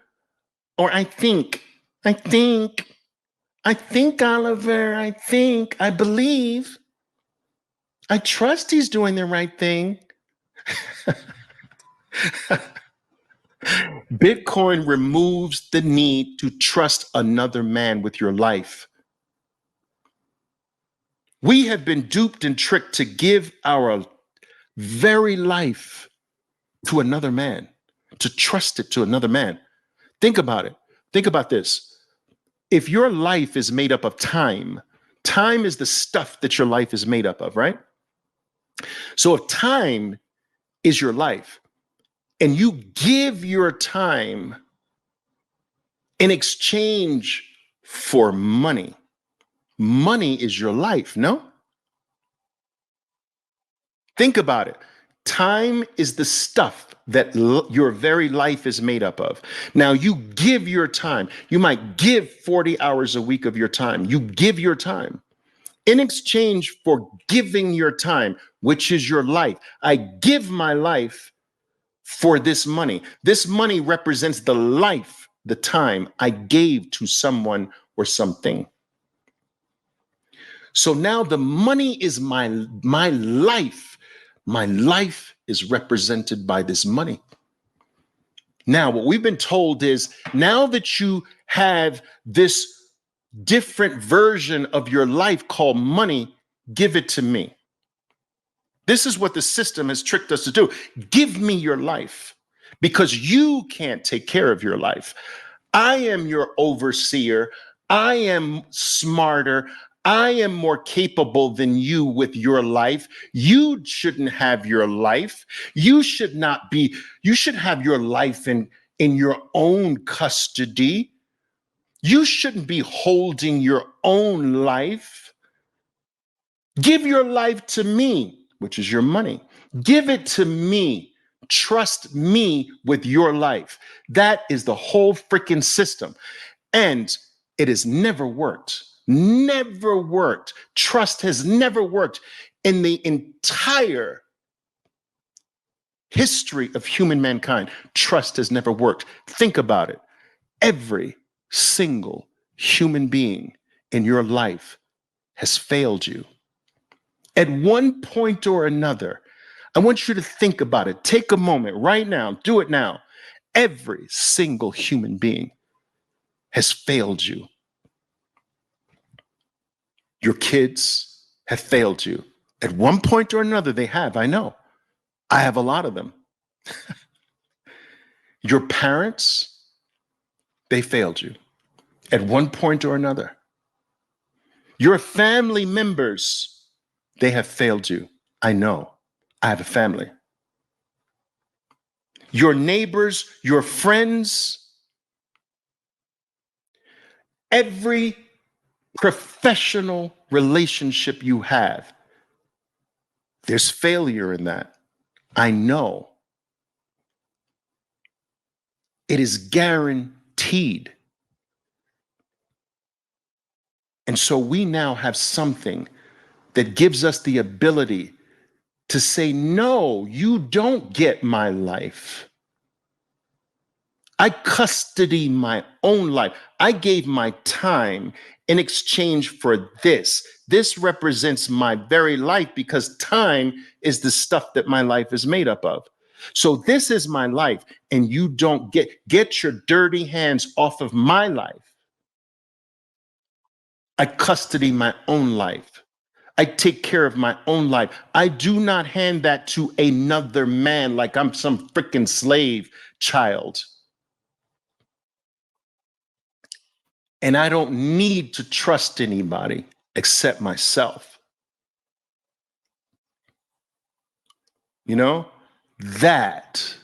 or I think, Oliver, I believe, I trust he's doing the right thing. Bitcoin removes the need to trust another man with your life. We have been duped and tricked to give our very life to another man, to trust it to another man. Think about it. Think about this. If your life is made up of time is the stuff that your life is made up of, right? So if time is your life and you give your time in exchange for money, money is your life, no? Think about it. Time is the stuff that your very life is made up of. Now, you give your time. You might give 40 hours a week of your time. You give your time. In exchange for giving your time, which is your life, I give my life for this money. This money represents the life, the time I gave to someone or something. So now the money is my life. My life is represented by this money. Now, what we've been told is now that you have this different version of your life called money, give it to me. This is what the system has tricked us to do. Give me your life because you can't take care of your life. I am your overseer. I am smarter. I am more capable than you with your life. You shouldn't have your life. You should not be, you should have your life in your own custody. You shouldn't be holding your own life. Give your life to me, which is your money. Give it to me. Trust me with your life. That is the whole freaking system. And it has never worked. Never worked. Trust has never worked in the entire history of human mankind. Trust has never worked. Think about it. Every single human being in your life has failed you. At one point or another, I want you to think about it. Take a moment right now. Do it now. Every single human being has failed you. Your kids have failed you. At one point or another, they have. I know. I have a lot of them. Your parents, they failed you at one point or another. Your family members, they have failed you. I know. I have a family. Your neighbors, your friends, every professional relationship you have, there's failure in that. I know. It is guaranteed. And so we now have something that gives us the ability to say, no, you don't get my life. I custody my own life. I gave my time in exchange for this. This represents my very life because time is the stuff that my life is made up of. So this is my life, and you don't get your dirty hands off of my life. I custody my own life. I take care of my own life. I do not hand that to another man like I'm some freaking slave child. And I don't need to trust anybody except myself. You know, that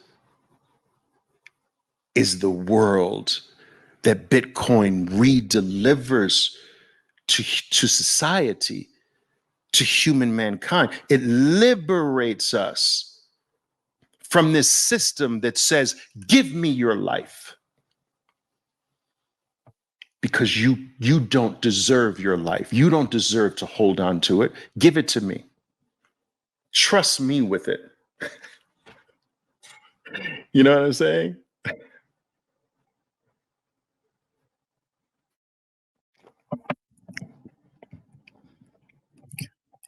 is the world that Bitcoin redelivers to society, to human mankind. It liberates us from this system that says, give me your life. Because you don't deserve your life. You don't deserve to hold on to it. Give it to me. Trust me with it. You know what I'm saying?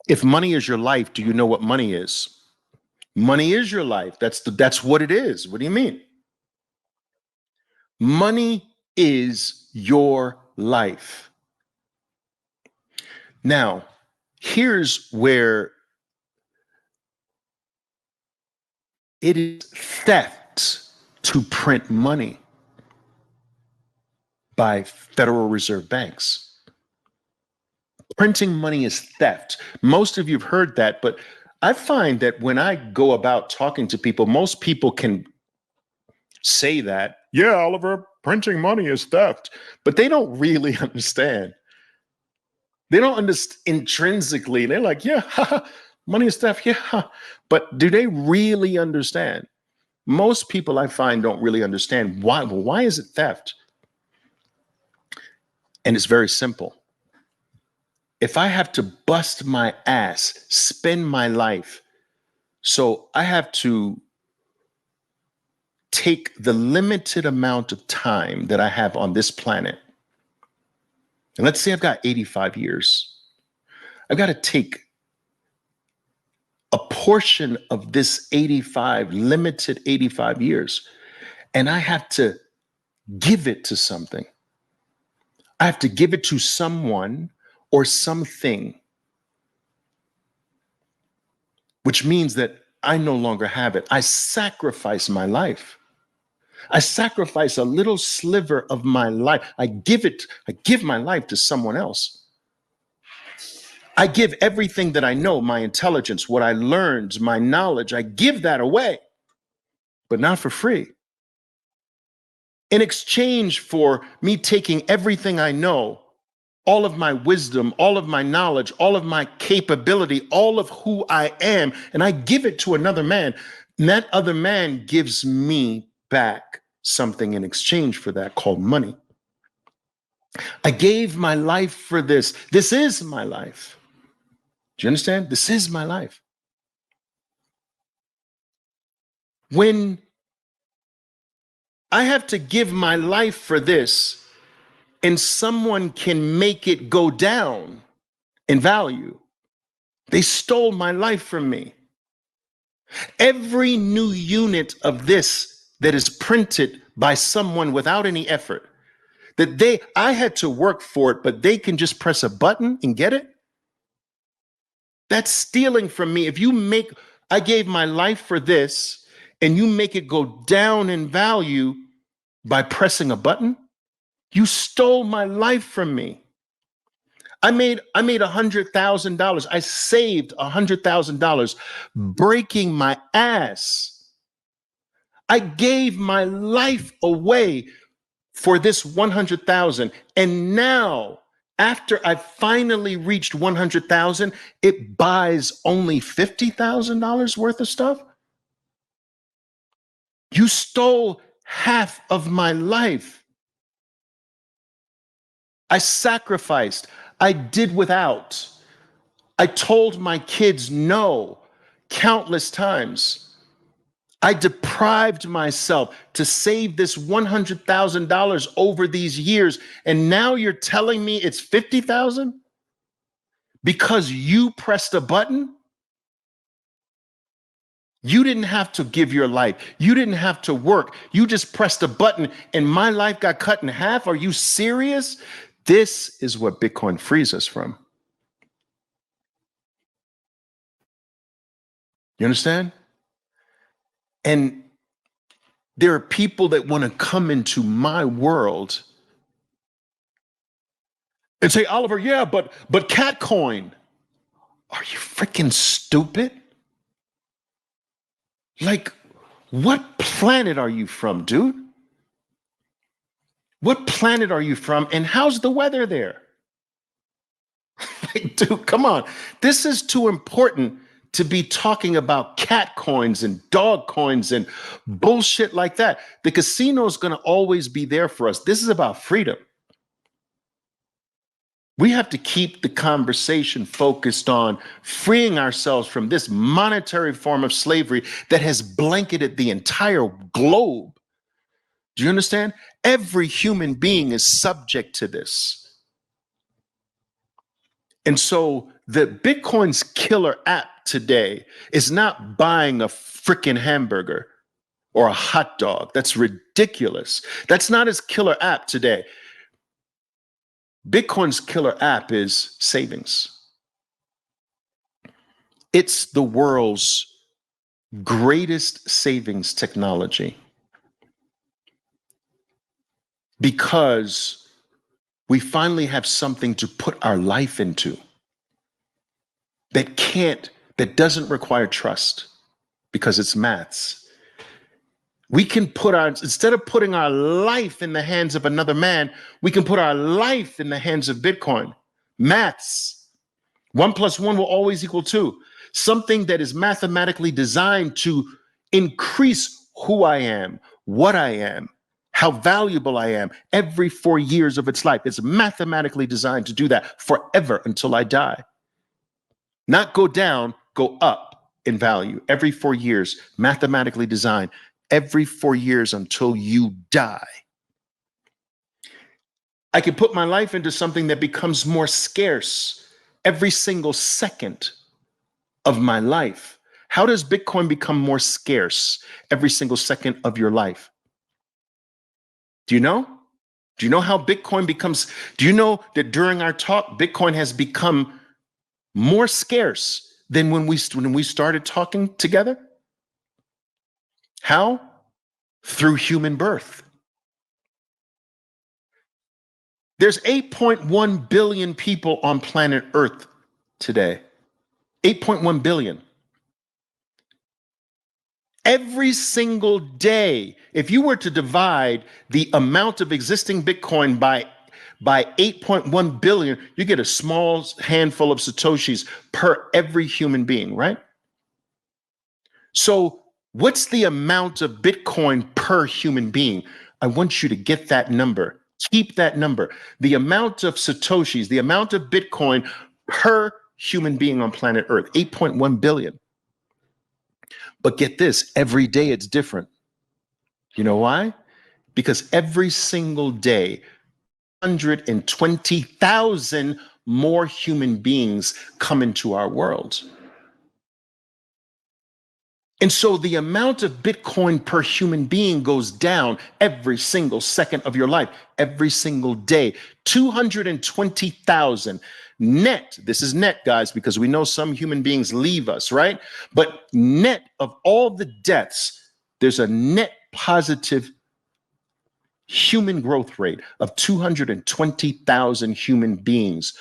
If money is your life, do you know what money is? Money is your life. That's what it is. What do you mean? Money is your life. Now, here's where it is theft to print money by Federal Reserve banks. Printing money is theft. Most of you have heard that, but I find that when I go about talking to people, most people can say that, yeah, Oliver, printing money is theft, but they don't really understand. They don't understand intrinsically. They're like, yeah, money is theft, yeah. But do they really understand? Most people I find don't really understand why. Well, why is it theft? And it's very simple. If I have to bust my ass, spend my life, so I have to take the limited amount of time that I have on this planet. And let's say I've got 85 years. I've got to take a portion of this 85, limited 85 years, and I have to give it to something. I have to give it to someone or something, which means that I no longer have it. I sacrifice my life. I sacrifice a little sliver of my life. I give my life to someone else. I give everything that I know, my intelligence, what I learned, my knowledge, I give that away, but not for free. In exchange for me taking everything I know, all of my wisdom, all of my knowledge, all of my capability, all of who I am, and I give it to another man, and that other man gives me back something in exchange for that called money. I gave my life for this. This is my life. Do you understand? This is my life. When I have to give my life for this, and someone can make it go down in value, they stole my life from me. Every new unit of this that is printed by someone without any effort, that I had to work for it, but they can just press a button and get it. That's stealing from me. I gave my life for this, and you make it go down in value by pressing a button, you stole my life from me. I made $100,000. I saved $100,000 breaking my ass. I gave my life away for this 100,000. And now, after I finally reached 100,000, it buys only $50,000 worth of stuff. You stole half of my life. I sacrificed. I did without. I told my kids no countless times. I deprived myself to save this $100,000 over these years. And now you're telling me it's 50,000 because you pressed a button? You didn't have to give your life. You didn't have to work. You just pressed a button and my life got cut in half. Are you serious? This is what Bitcoin frees us from. You understand? And there are people that want to come into my world and say, Oliver, yeah, but Catcoin. Are you freaking stupid? Like, what planet are you from, dude? What planet are you from, and how's the weather there? Like, dude, come on. This is too important to be talking about cat coins and dog coins and bullshit like that. The casino is going to always be there for us. This is about freedom. We have to keep the conversation focused on freeing ourselves from this monetary form of slavery that has blanketed the entire globe. Do you understand? Every human being is subject to this. And so the Bitcoin's killer app today is not buying a freaking hamburger or a hot dog. That's ridiculous. That's not its killer app today. Bitcoin's killer app is savings. It's the world's greatest savings technology because we finally have something to put our life into that doesn't require trust because it's maths. We can instead of putting our life in the hands of another man, we can put our life in the hands of Bitcoin. Maths. 1 + 1 will always equal 2. Something that is mathematically designed to increase who I am, what I am, how valuable I am every 4 years of its life. It's mathematically designed to do that forever until I die. Not go down, go up in value every 4 years, mathematically designed. Every 4 years until you die. I can put my life into something that becomes more scarce every single second of my life. How does Bitcoin become more scarce every single second of your life? Do you know? Do you know how Bitcoin becomes? Do you know that during our talk, Bitcoin has become more scarce than when we started talking together? How? Through human birth. There's 8.1 billion people on planet Earth today. 8.1 billion. Every single day, if you were to divide the amount of existing Bitcoin by 8.1 billion, you get a small handful of Satoshis per every human being, right? So what's the amount of Bitcoin per human being? I want you to get that number. Keep that number. The amount of Satoshis, the amount of Bitcoin per human being on planet Earth, 8.1 billion. But get this, every day it's different. You know why? Because every single day, 120,000 more human beings come into our world. And so the amount of Bitcoin per human being goes down every single second of your life, every single day. 220,000 net. This is net, guys, because we know some human beings leave us, right? But net of all the deaths, there's a net positive human growth rate of 220,000 human beings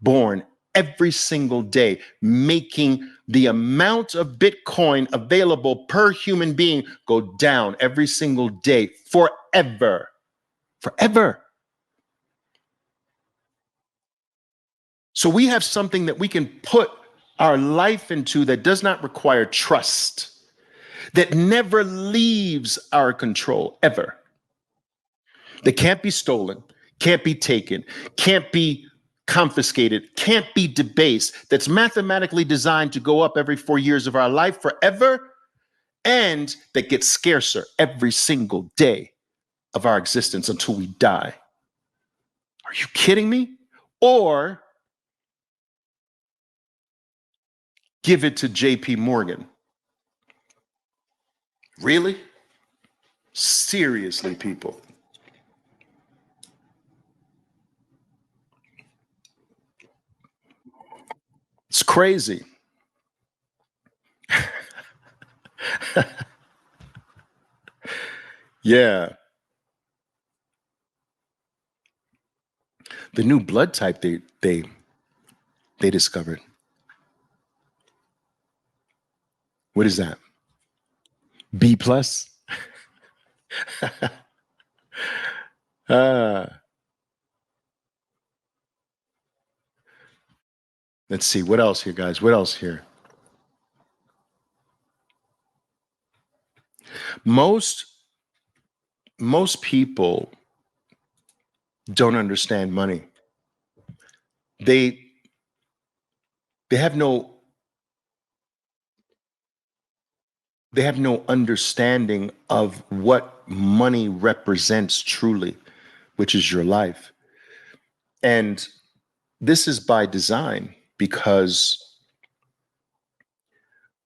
born every single day, making the amount of Bitcoin available per human being go down every single day forever. Forever. So we have something that we can put our life into that does not require trust, that never leaves our control ever. That can't be stolen, can't be taken, can't be confiscated, can't be debased, that's mathematically designed to go up every 4 years of our life forever, and that gets scarcer every single day of our existence until we die. Are you kidding me? Or give it to JP Morgan. Really? Seriously, people. It's crazy. Yeah. The new blood type they discovered. What is that? B plus? Let's see, what else here, guys? What else here? Most people don't understand money. They have no understanding of what money represents truly, which is your life. And this is by design, because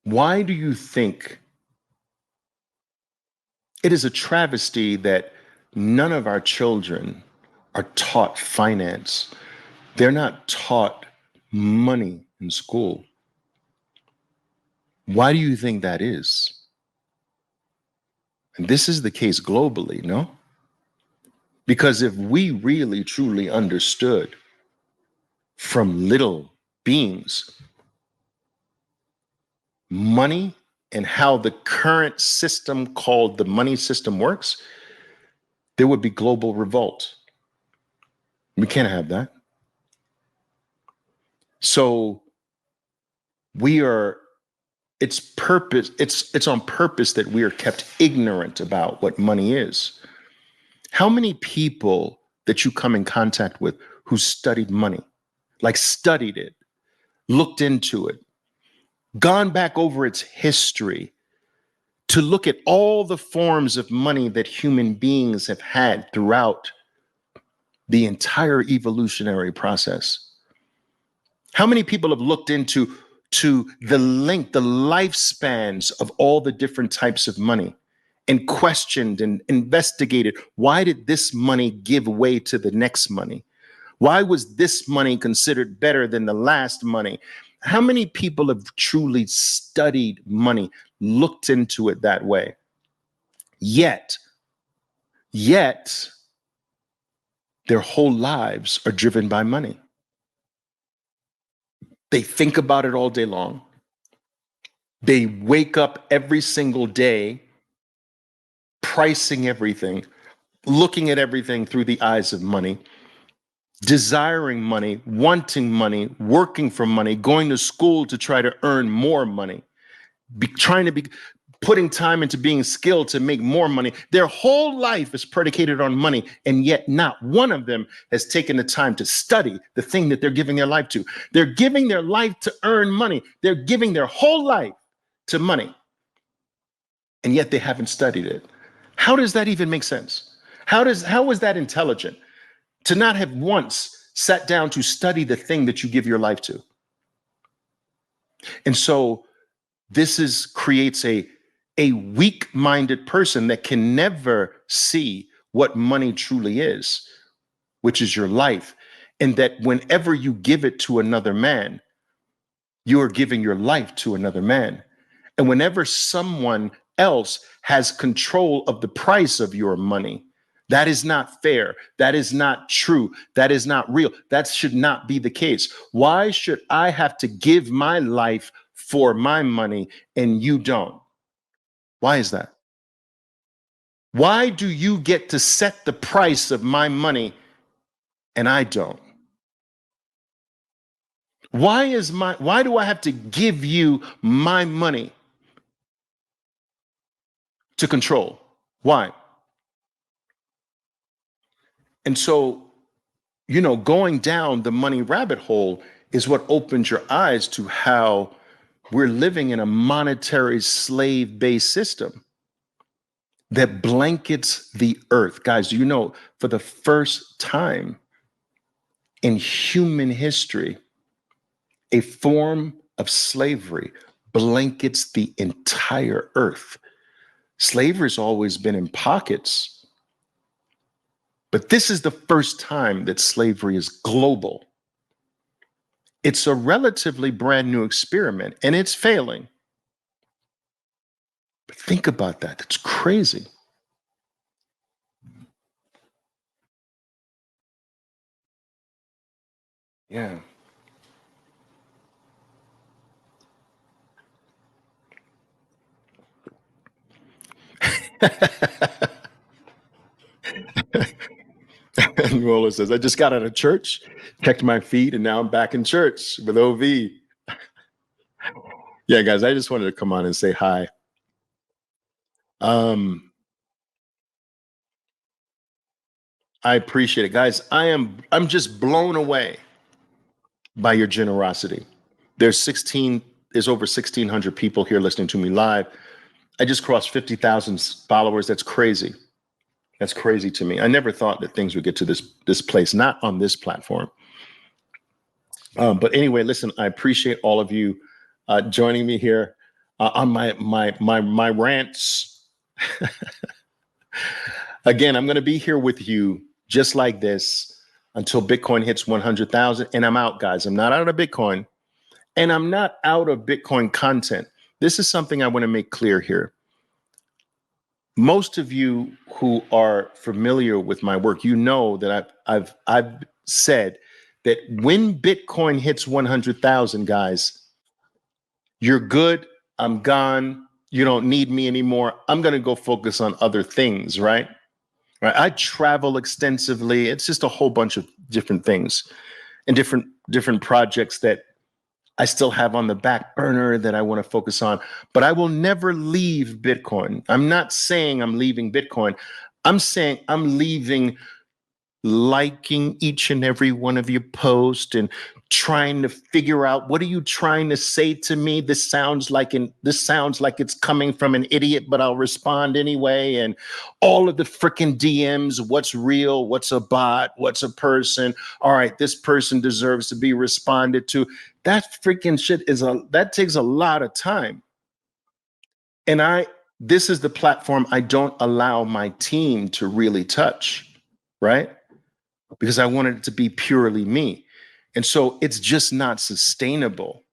why do you think it is a travesty that none of our children are taught finance? They're not taught money in school. Why do you think that is? And this is the case globally, no? Because if we really truly understood from little beings money and how the current system called the money system works, there would be global revolt. We can't have that. So it's on purpose that we are kept ignorant about what money is. How many people that you come in contact with who studied money, like studied it, looked into it, gone back over its history to look at all the forms of money that human beings have had throughout the entire evolutionary process? How many people have looked into the length, the lifespans of all the different types of money and questioned and investigated, why did this money give way to the next money? Why was this money considered better than the last money? How many people have truly studied money, looked into it that way? Yet, their whole lives are driven by money. They think about it all day long. They wake up every single day pricing everything, looking at everything through the eyes of money, desiring money, wanting money, working for money, going to school to try to earn more money, putting time into being skilled to make more money. Their whole life is predicated on money, and yet not one of them has taken the time to study the thing that they're giving their life to. They're giving their life to earn money. They're giving their whole life to money, and yet they haven't studied it. How does that even make sense? How is that intelligent? To not have once sat down to study the thing that you give your life to. And so this creates a weak-minded person that can never see what money truly is, which is your life. And that whenever you give it to another man, you are giving your life to another man. And whenever someone else has control of the price of your money, that is not fair. That is not true. That is not real. That should not be the case. Why should I have to give my life for my money and you don't? Why is that? Why do you get to set the price of my money and I don't? Why do I have to give you my money to control? Why? And so, going down the money rabbit hole is what opens your eyes to how we're living in a monetary slave-based system that blankets the earth. Guys, for the first time in human history, a form of slavery blankets the entire earth. Slavery's always been in pockets, but this is the first time that slavery is global. It's a relatively brand new experiment, and it's failing. But think about that. That's crazy. Yeah. New Orleans says, I just got out of church, checked my feet, and now I'm back in church with OV. Yeah, guys, I just wanted to come on and say hi. I appreciate it, guys. I'm just blown away by your generosity. There's over 1,600 people here listening to me live. I just crossed 50,000 followers. That's crazy. That's crazy to me. I never thought that things would get to this place, not on this platform. But anyway, listen, I appreciate all of you joining me here on my rants. Again, I'm going to be here with you just like this until Bitcoin hits 100,000, and I'm out, guys. I'm not out of Bitcoin, and I'm not out of Bitcoin content. This is something I want to make clear here. Most of you who are familiar with my work, you know that I've said that when Bitcoin hits 100,000, guys, you're good. I'm gone. You don't need me anymore. I'm going to go focus on other things, right? I travel extensively. It's just a whole bunch of different things and different projects that I still have on the back burner that I want to focus on, but I will never leave Bitcoin. I'm not saying I'm leaving Bitcoin. I'm saying I'm leaving liking each and every one of your posts and trying to figure out, what are you trying to say to me? This sounds like it's coming from an idiot, but I'll respond anyway. And all of the freaking DMs, what's real, what's a bot, what's a person? All right, this person deserves to be responded to. That freaking shit that takes a lot of time. And this is the platform I don't allow my team to really touch, right? Because I wanted it to be purely me. And so it's just not sustainable.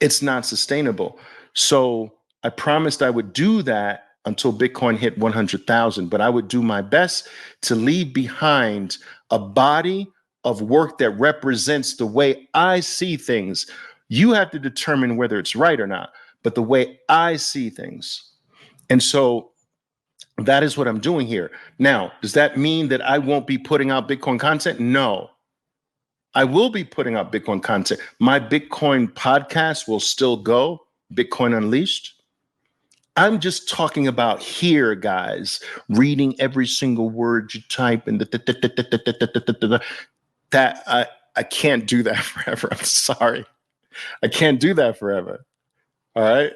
It's not sustainable. So I promised I would do that until Bitcoin hit 100,000, but I would do my best to leave behind a body of work that represents the way I see things. You have to determine whether it's right or not, but the way I see things. And so that is what I'm doing here. Now, does that mean that I won't be putting out Bitcoin content? No. I will be putting out Bitcoin content. My Bitcoin podcast will still go, Bitcoin Unleashed. I'm just talking about here, guys, reading every single word you type and that I can't do that forever. I'm sorry. I can't do that forever. All right?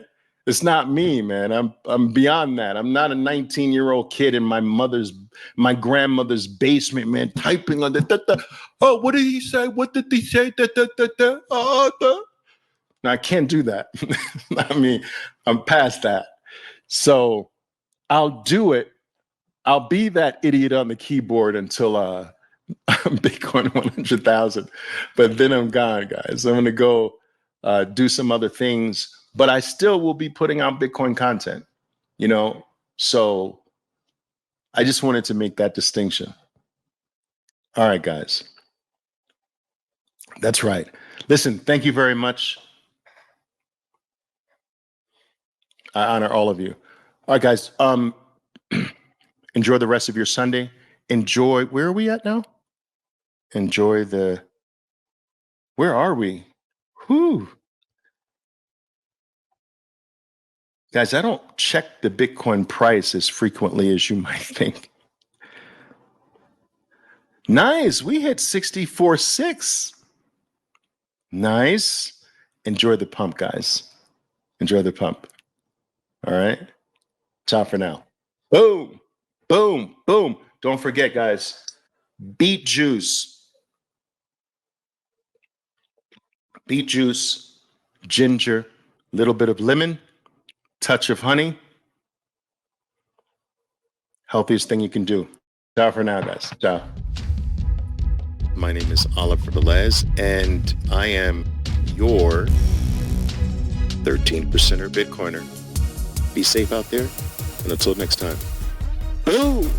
It's not me, man. I'm beyond that. I'm not a 19-year-old kid in my grandmother's basement, man, typing on oh, what did he say? What did he say? No, I can't do that. I mean, I'm past that. So I'll do it. I'll be that idiot on the keyboard until Bitcoin 100,000. But then I'm gone, guys. I'm gonna go do some other things. But I still will be putting out Bitcoin content, So I just wanted to make that distinction. All right, guys. That's right. Listen, thank you very much. I honor all of you. All right, guys. Enjoy the rest of your Sunday. Where are we at now? Where are we? Whew. Guys, I don't check the Bitcoin price as frequently as you might think. Nice. We hit 64.6. Nice. Enjoy the pump, guys. Enjoy the pump. All right. Ciao for now. Boom. Boom. Boom. Don't forget, guys, beet juice. Beet juice, ginger, little bit of lemon, touch of honey. Healthiest thing you can do. Ciao for now, guys. Ciao. My name is Oliver Velez, and I am your 13%er Bitcoiner. Be safe out there, and until next time. Boom!